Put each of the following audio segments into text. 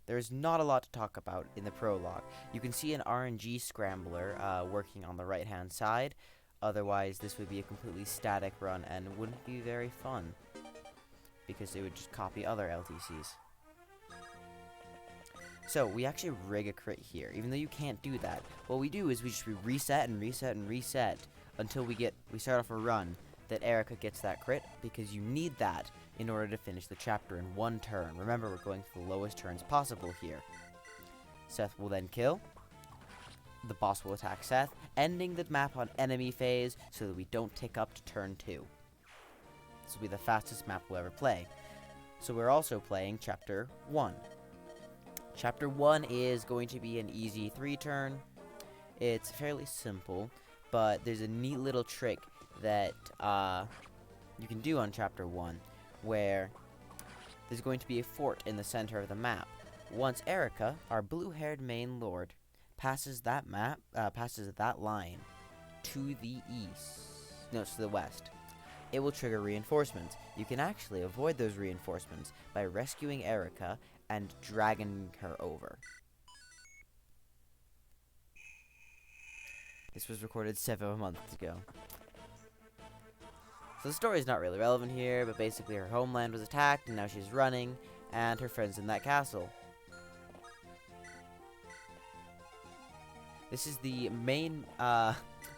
There's not a lot to talk about in the prologue. You can see an RNG scrambler working on the right-hand side. Otherwise, this would be a completely static run and wouldn't be very fun, because it would just copy other LTCs. So, we actually rig a crit here, even though you can't do that. What we do is we just reset and reset and reset until we start off a run that Erica gets that crit, because you need that in order to finish the chapter in one turn. Remember, we're going for the lowest turns possible here. Seth will then kill. The boss will attack Seth, ending the map on enemy phase so that we don't tick up to turn 2. This will be the fastest map we'll ever play. So we're also playing Chapter 1. Chapter 1 is going to be an easy 3-turn. It's fairly simple, but there's a neat little trick that you can do on Chapter 1, where there's going to be a fort in the center of the map. Once Erica, our blue-haired main lord, passes that line to the to the west, it will trigger reinforcements. You can actually avoid those reinforcements by rescuing Erica and dragging her over. This was recorded 7 months ago. So the story is not really relevant here, but basically her homeland was attacked and now she's running, and her friend's in that castle. This is the main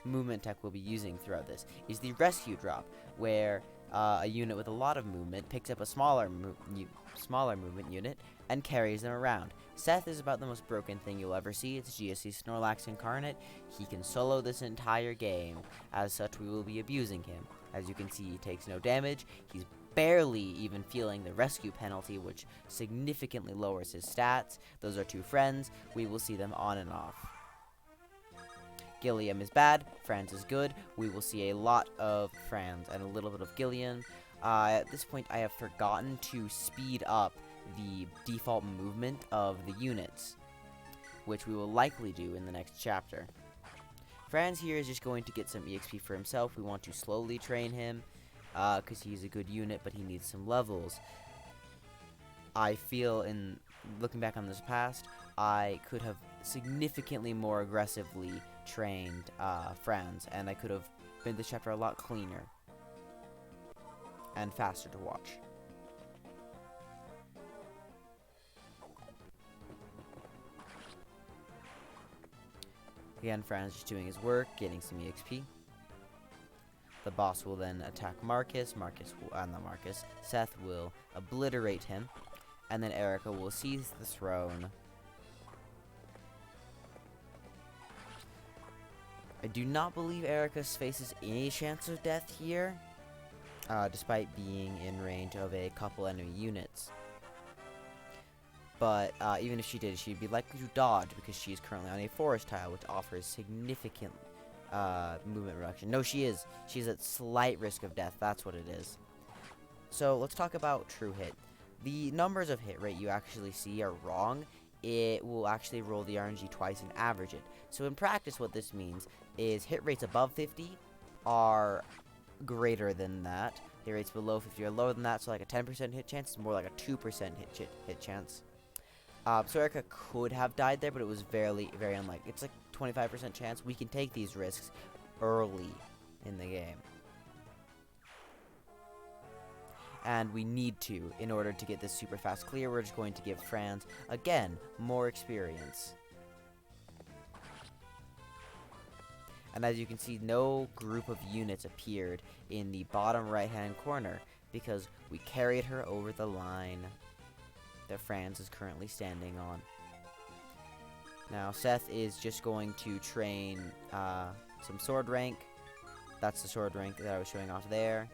movement tech we'll be using throughout this, is the rescue drop, where a unit with a lot of movement picks up a smaller movement unit and carries them around. Seth is about the most broken thing you'll ever see. It's GSC Snorlax incarnate. He can solo this entire game. As such, we will be abusing him. As you can see, he takes no damage. He's barely even feeling the rescue penalty, which significantly lowers his stats. Those are two friends. We will see them on and off. Gilliam is bad, Franz is good. We will see a lot of Franz and a little bit of Gilliam. At this point, I have forgotten to speed up the default movement of the units, which we will likely do in the next chapter. Franz here is just going to get some EXP for himself. We want to slowly train him, because he's a good unit, but he needs some levels. I feel, in looking back on this past, I could have significantly more aggressively trained Franz, and I could have made this chapter a lot cleaner and faster to watch. Again, Franz just doing his work, getting some EXP. The boss will then attack Marcus. Seth will obliterate him, and then Erica will seize the throne. I do not believe Erica faces any chance of death here, despite being in range of a couple enemy units. But even if she did, she'd be likely to dodge because she is currently on a forest tile, which offers significant movement reduction. No, she is. She's at slight risk of death. That's what it is. So let's talk about true hit. The numbers of hit rate you actually see are wrong. It will actually roll the RNG twice and average it. So in practice, what this means is hit rates above 50 are greater than that. Hit rates below 50 are lower than that, so like a 10% hit chance is more like a 2% hit chance. So Erica could have died there, but it was very, very unlikely. It's like 25% chance. We can take these risks early in the game. And we need to, in order to get this super fast clear. We're just going to give Franz, again, more experience. And as you can see, no group of units appeared in the bottom right-hand corner because we carried her over the line that Franz is currently standing on. Now, Seth is just going to train some sword rank. That's the sword rank that I was showing off there.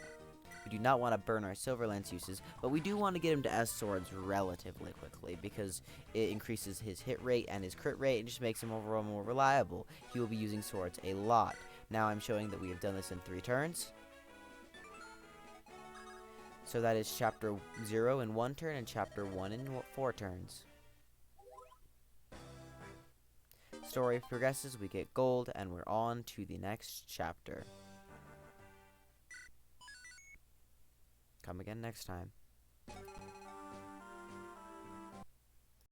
We do not want to burn our Silver Lance uses, but we do want to get him to S swords relatively quickly because it increases his hit rate and his crit rate and just makes him overall more reliable. He will be using swords a lot. Now I'm showing that we have done this in 3 turns. So that is chapter 0 in 1 turn and chapter 1 in 4 turns. Story progresses, we get gold, and we're on to the next chapter. Come again next time.